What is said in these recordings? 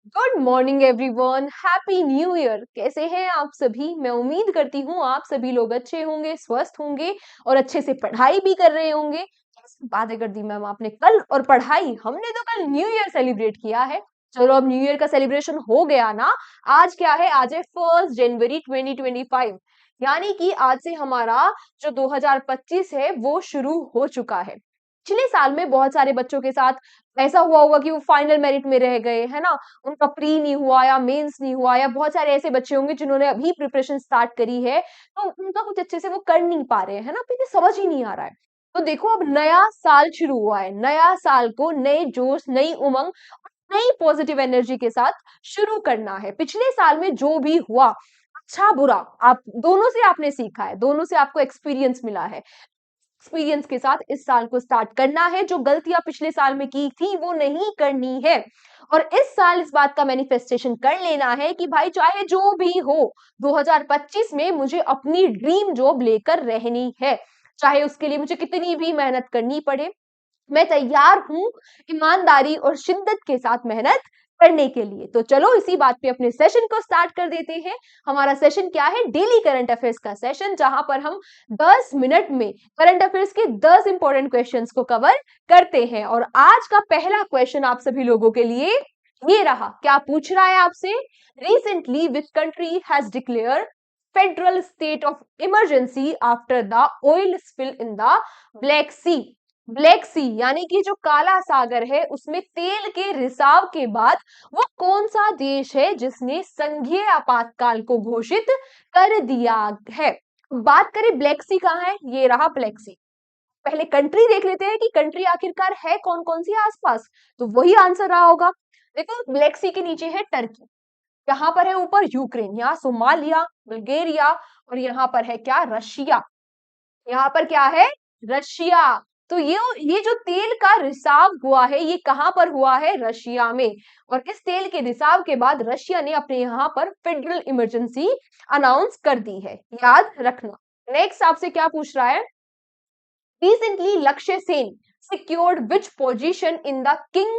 Good morning everyone, happy new year. कैसे हैं आप सभी? मैं उम्मीद करती हूँ आप सभी लोग अच्छे होंगे, स्वस्थ होंगे और अच्छे से पढ़ाई भी कर रहे होंगे। कैसी बातें कर दी मैम आपने! कल और पढ़ाई, हमने तो कल न्यू ईयर सेलिब्रेट किया है। चलो अब न्यू ईयर का सेलिब्रेशन हो गया ना। आज क्या है? आज है 1 जनवरी 2025। यानी कि आज से हमारा जो 2025 है वो शुरू हो चुका है। पिछले साल में बहुत सारे बच्चों के साथ ऐसा हुआ होगा कि वो फाइनल मेरिट में रह गए, है ना? उनका प्री नहीं हुआ या मेंस नहीं हुआ, या बहुत सारे ऐसे बच्चे होंगे जिन्होंने अभी प्रिपरेशन स्टार्ट करी है, तो उनका कुछ अच्छे से वो कर नहीं पा रहे हैं, है ना? क्योंकि समझ ही नहीं आ रहा है। तो देखो, अब नया साल शुरू हुआ है। नया साल को नए जोश, नई उमंग, नई पॉजिटिव एनर्जी के साथ शुरू करना है। पिछले साल में जो भी हुआ, अच्छा बुरा, आप दोनों से आपने सीखा है, दोनों से आपको एक्सपीरियंस मिला है। एक्सपीरियंस के साथ इस साल को स्टार्ट करना है। जो गलतियां पिछले साल में की थी वो नहीं करनी है। और इस साल इस बात का मैनिफेस्टेशन कर लेना है कि भाई चाहे जो भी हो, 2025 में मुझे अपनी ड्रीम जॉब लेकर रहनी है। चाहे उसके लिए मुझे कितनी भी मेहनत करनी पड़े, मैं तैयार हूँ ईमानदारी और शिद्दत के साथ मेहनत करने के लिए। तो चलो इसी बात पे अपने सेशन को स्टार्ट कर देते हैं। हमारा सेशन क्या है? डेली करंट अफेयर्स का सेशन, जहां पर हम 10 मिनट में करंट अफेयर्स के 10 इंपॉर्टेंट क्वेश्चंस को कवर करते हैं। और आज का पहला क्वेश्चन आप सभी लोगों के लिए ये रहा। क्या पूछ रहा है आपसे? Recently which country has declare federal state of emergency after the oil spill in the Black Sea. Black Sea यानी कि जो काला सागर है, उसमें तेल के रिसाव के बाद वो कौन सा देश है जिसने संघीय आपातकाल को घोषित कर दिया है? बात करें ब्लैक सी कहाँ है, ये रहा ब्लैक सी। पहले कंट्री देख लेते हैं कि कंट्री आखिरकार है कौन कौन सी आसपास, तो वही आंसर रहा होगा। देखो, ब्लैक सी के नीचे है टर्की, यहाँ पर है ऊपर यूक्रेन, यहाँ सोमालिया, बुल्गारिया, और यहाँ पर है क्या? रशिया। यहाँ पर क्या है? रशिया। तो ये जो तेल का रिसाव हुआ है, ये कहां पर हुआ है? रशिया में। और इस तेल के रिसाव के बाद रशिया ने अपने यहाँ पर फेडरल इमरजेंसी अनाउंस कर दी है, याद रखना। नेक्स्ट आपसे क्या पूछ रहा है? रिसेंटली लक्ष्य Sen secured which position in the King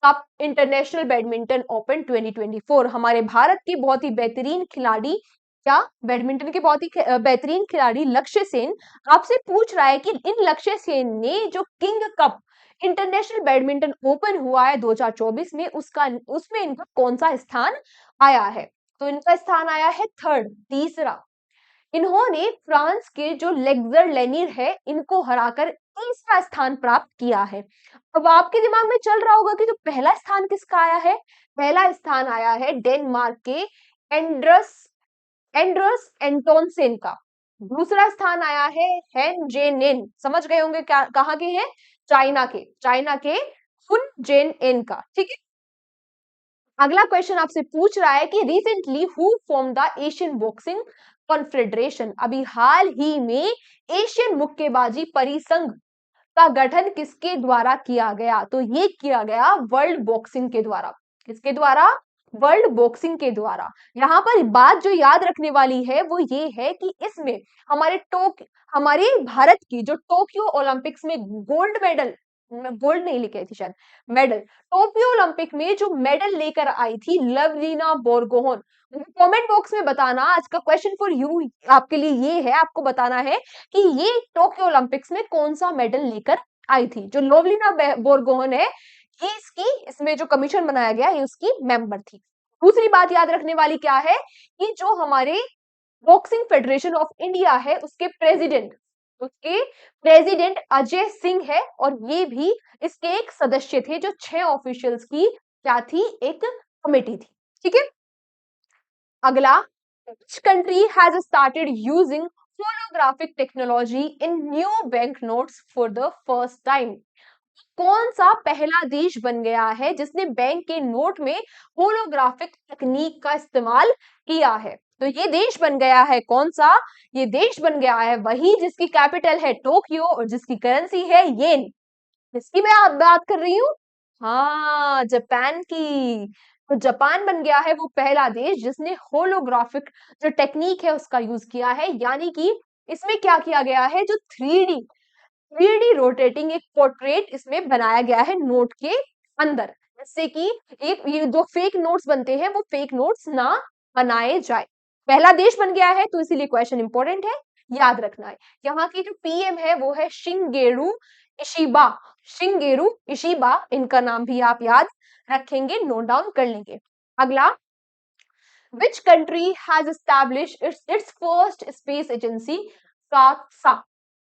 Cup international badminton open 2024। हमारे भारत के बहुत ही बेहतरीन खिलाड़ी, क्या बैडमिंटन के बहुत ही बेहतरीन खिलाड़ी लक्ष्य सेन आपसे पूछ रहा है कि इन लक्ष्य सेन ने जो king cup international badminton open हुआ है 2024 में, उसमें इनका कौन सा स्थान आया है? तो इनका स्थान आया है थर्ड, तीसरा। इन्होंने फ्रांस के जो लेग्जर लेनिर है, इनको हराकर तीसरा स्थान प्राप्त किया है। अब आपके दिमाग में चल रहा होगा कि जो पहला स्थान किसका आया है? पहला स्थान आया है डेनमार्क के एंड्रस एंड्रस एंटोनसेन का। दूसरा स्थान आया है हेन जेन एन, समझ गए होंगे क्या कहाँ के हैं? चाइना के हुन जेन एन का। ठीक है। अगला क्वेश्चन आपसे पूछ रहा है कि recently who form the Asian boxing confederation. अभी हाल ही में एशियन मुक्केबाजी परिसंघ का गठन किसके द्वारा किया गया? तो ये किया गया वर्ल्ड बॉक्सिंग के द्वारा। किसके द्वारा? वर्ल्ड बॉक्सिंग के द्वारा। यहाँ पर बात जो याद रखने वाली है वो ये है कि इसमें हमारे भारत की जो टोक्यो ओलंपिक्स में गोल्ड मेडल, गोल्ड नहीं लेके आई थी शायद, मेडल, टोक्यो ओलंपिक में जो मेडल लेकर आई थी लवलीना बोरगोहन। कमेंट बॉक्स में बताना। आज का क्वेश्चन फॉर यू आपके लिए ये है, आपको बताना है कि ये टोक्यो ओलंपिक्स में कौन सा मेडल लेकर आई थी। जो लोवलिना बोरगोहन है, ये इसमें जो कमीशन बनाया गया है, उसकी मेंबर थी। दूसरी बात याद रखने वाली क्या है कि जो हमारे बॉक्सिंग फेडरेशन ऑफ इंडिया है, उसके प्रेसिडेंट अजय सिंह है, और ये भी इसके एक सदस्य थे। जो 6 ऑफिशियल्स की क्या थी? एक कमेटी थी। ठीक है। अगला, which country has started using holographic technology in new banknotes for the first time? कौन सा पहला देश बन गया है जिसने बैंक के नोट में होलोग्राफिक तकनीक का इस्तेमाल किया है? तो ये देश बन गया है कौन सा? ये देश बन गया है वही जिसकी कैपिटल है टोक्यो और जिसकी करेंसी है येन। जिसकी मैं बात कर रही हूँ, हाँ, जापान की। तो जापान बन गया है वो पहला देश जिसने होलोग्राफिक जो टेक्निक है उसका यूज किया है। यानी कि इसमें क्या किया गया है? जो 3D रोटेटिंग एक पोर्ट्रेट इसमें बनाया गया है नोट के अंदर। जिससे कि ये जो फेक नोट्स बनते हैं वो फेक नोट्स ना बनाए जाए। पहला देश बन गया है तो इसीलिए क्वेश्चन इंपॉर्टेंट है, याद रखना है। यहाँ की जो पीएम है वो है शिंगेरू इशिबा। शिंगेरू इशिबा, इनका नाम भी आप याद रखेंगे, नोट डाउन कर लेंगे। अगला, which country has established its first space agency? काक्सा।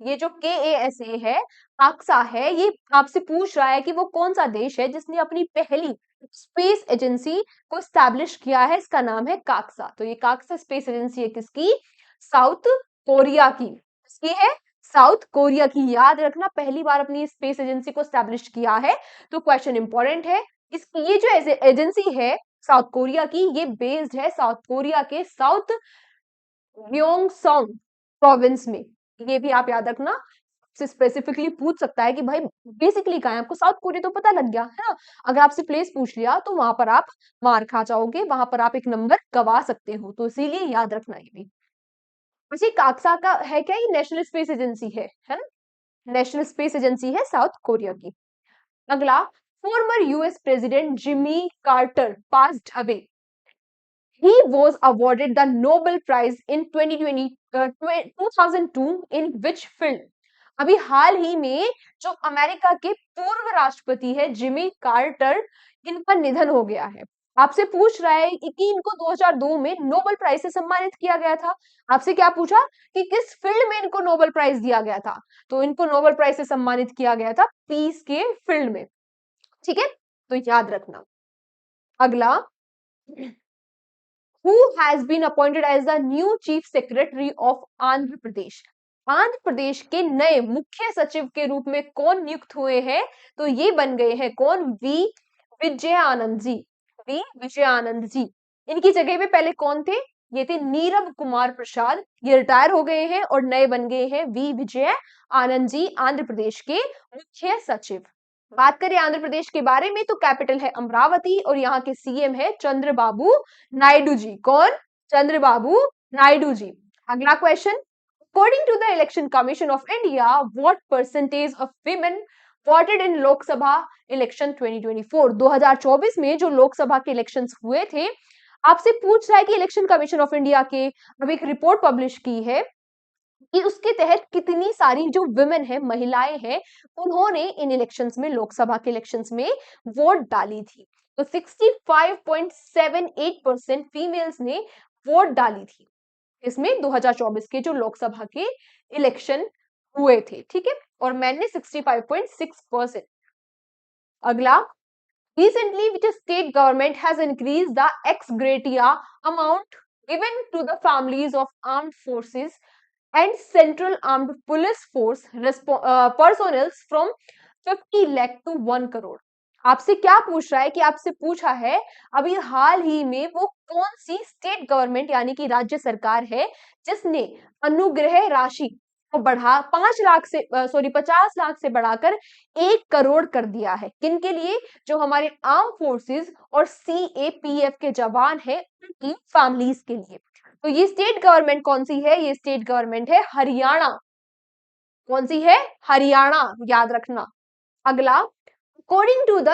ये जो KASA है, काक्सा है, ये आपसे पूछ रहा है कि वो कौन सा देश है जिसने अपनी पहली स्पेस एजेंसी को स्टैब्लिश किया है। इसका नाम है काक्सा। तो ये काक्सा स्पेस एजेंसी है किसकी? साउथ कोरिया की। किसकी है? साउथ कोरिया की। याद रखना, पहली बार अपनी स्पेस एजेंसी को स्टैब्लिश किया है, तो क्वेश्चन इंपॉर्टेंट है। इसकी ये जो एजेंसी है साउथ कोरिया की, ये बेस्ड है साउथ कोरिया के साउथ गयोंगसोंग प्रोविंस में। ये भी आप याद रखना, से स्पेसिफिकली पूछ सकता है कि भाई बेसिकली कहाँ है। आपको साउथ कोरिया तो पता लग गया है ना, अगर आपसे प्लेस पूछ लिया तो वहां पर आप मार खा जाओगे, वहां पर आप एक नंबर गवा सकते हो, तो इसीलिए याद रखना ये भी। वैसे काक्सा का है क्या? ये नेशनल स्पेस एजेंसी है ना, नेशनल स्पेस एजेंसी है साउथ कोरिया की। अगला, former US president Jimmy Carter passed away. He was awarded the Nobel Prize in 2002 in which field? अभी हाल ही में जो अमेरिका के पूर्व राष्ट्रपति है जिमी कार्टर, इनका निधन हो गया है। आपसे पूछ रहा है कि इनको 2002 में नोबेल प्राइज से सम्मानित किया गया था। आपसे क्या पूछा कि किस फील्ड में इनको नोबेल प्राइज दिया गया था? तो इनको नोबेल प्राइज से सम्मानित किया गया था पीस के फील्ड में। ठीक है, तो याद रखना। अगला, who has been appointed as the new chief secretary of Andhra Pradesh? Andhra Pradesh के नए मुख्य सचिव के रूप में कौन नियुक्त हुए हैं? तो ये बन गए हैं कौन? वी विजयानंद जी। वी विजयानंद जी। इनकी जगह पे पहले कौन थे? ये थे नीरव कुमार प्रसाद, ये रिटायर हो गए हैं और नए बन गए हैं वी विजय आनंद जी, आंध्र प्रदेश के मुख्य सचिव। बात करें आंध्र प्रदेश के बारे में तो कैपिटल है अमरावती और यहाँ के सीएम है चंद्रबाबू नायडू जी। कौन? चंद्रबाबू नायडू जी। अगला question, according to the Election Commission of India what percentage of women voted in Lok Sabha election 2024? 2024 में जो लोकसभा के इलेक्शंस हुए थे, आपसे पूछ रहा है कि इलेक्शन कमीशन ऑफ इंडिया के अब एक रिपोर्ट पब्लिश की है कि उसके तहत कितनी सारी जो विमेन है, महिलाएं हैं, उन्होंने इन इलेक्शंस में, लोकसभा के इलेक्शंस में वोट डाली थी। तो 65.78% फीमेल्स ने वोट डाली थी इसमें 2024 के जो लोकसभा के इलेक्शन हुए थे। ठीक है, और मैंने 65.6%। अगला, recently which state government has increased the ex gratia amount given to the families of armed forces and Central Armed Police Force personnel from 50 lakh to 1 crore? आपसे क्या पूछ रहा है कि आपसे पूछा है अभी हाल ही में वो कौन सी स्टेट गवर्नमेंट यानी कि राज्य सरकार है जिसने अनुग्रह राशि को बढ़ा 5 लाख से 50 लाख से बढ़ाकर 1 करोड़ कर दिया है। किन के लिए? जो हमारे आर्म फोर्सेस और CAPF के जवान है उनकी फैमिलीज के लिए। तो ये स्टेट गवर्नमेंट कौन सी है? ये स्टेट गवर्नमेंट है हरियाणा। कौन सी है? हरियाणा, याद रखना। अगला, according to the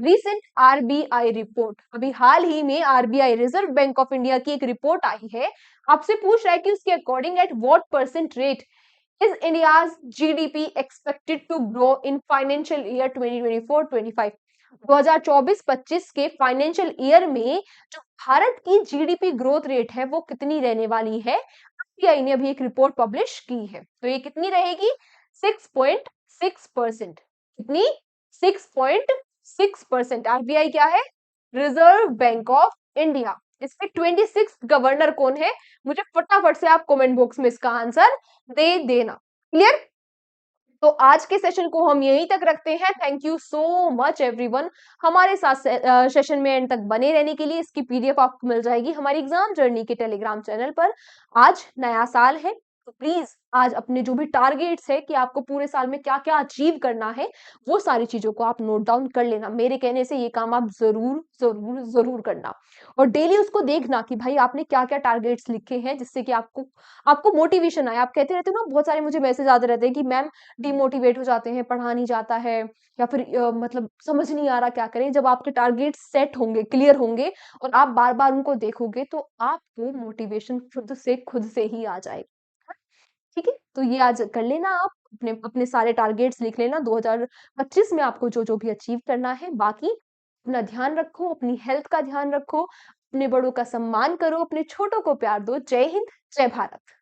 recent RBI report, अभी हाल ही में RBI Reserve Bank of India की एक रिपोर्ट आई है, आपसे पूछ रहा है कि उसके according at what percent rate is India's GDP expected to grow in financial year 2024-25? 2024-25 के फाइनेंशियल ईयर में जो भारत की GDP ग्रोथ रेट है वो कितनी रहने वाली है? RBI ने अभी एक रिपोर्ट पब्लिश की है, तो ये कितनी रहेगी? 6.6%। कितनी? 6.6%। RBI क्या है? Reserve Bank of India. इसके 26 गवर्नर कौन है? मुझे फटाफट से आप कमेंट बॉक्स में इसका आंसर दे देना। क्लियर? तो आज के सेशन को हम यहीं तक रखते हैं। Thank you so much everyone हमारे साथ सेशन में एंड तक बने रहने के लिए। इसकी PDF आपको मिल जाएगी हमारी एग्जाम जर्नी के टेलीग्राम चैनल पर। आज नया साल है, तो प्लीज़ आज अपने जो भी टारगेट्स है कि आपको पूरे साल में क्या-क्या अचीव करना है, वो सारी चीज़ों को आप नोट डाउन कर लेना। मेरे कहने से ये काम आप ज़रूर, ज़रूर, ज़रूर करना और डेली उसको देखना कि भाई आपने क्या-क्या टारगेट्स लिखे हैं जिससे कि आपको आपको मोटिवेशन आए। आप कहते रहते हो ना बहुत सारे मुझे मैसेज आते रहते हैं कि मैम डिमोटिवेट हो जाते हैं, पढ़ा नहीं जाता है या फिर मतलब समझ नहीं आ रहा क्या करें। जब आपके टारगेट्स सेट होंगे, क्लियर होंगे और आप बार-बार उनको देखोगे तो आपको मोटिवेशन खुद से ही आ जाएगा। ठीक है? तो ये आज कर लेना आप, अपने अपने सारे टारगेट्स लिख लेना 2025 में आपको जो-जो भी अचीव करना है। बाकी अपना ध्यान रखो, अपनी हेल्थ का ध्यान रखो, अपने बड़ों का सम्मान करो, अपने छोटों को प्यार दो। जय हिंद, जय भारत।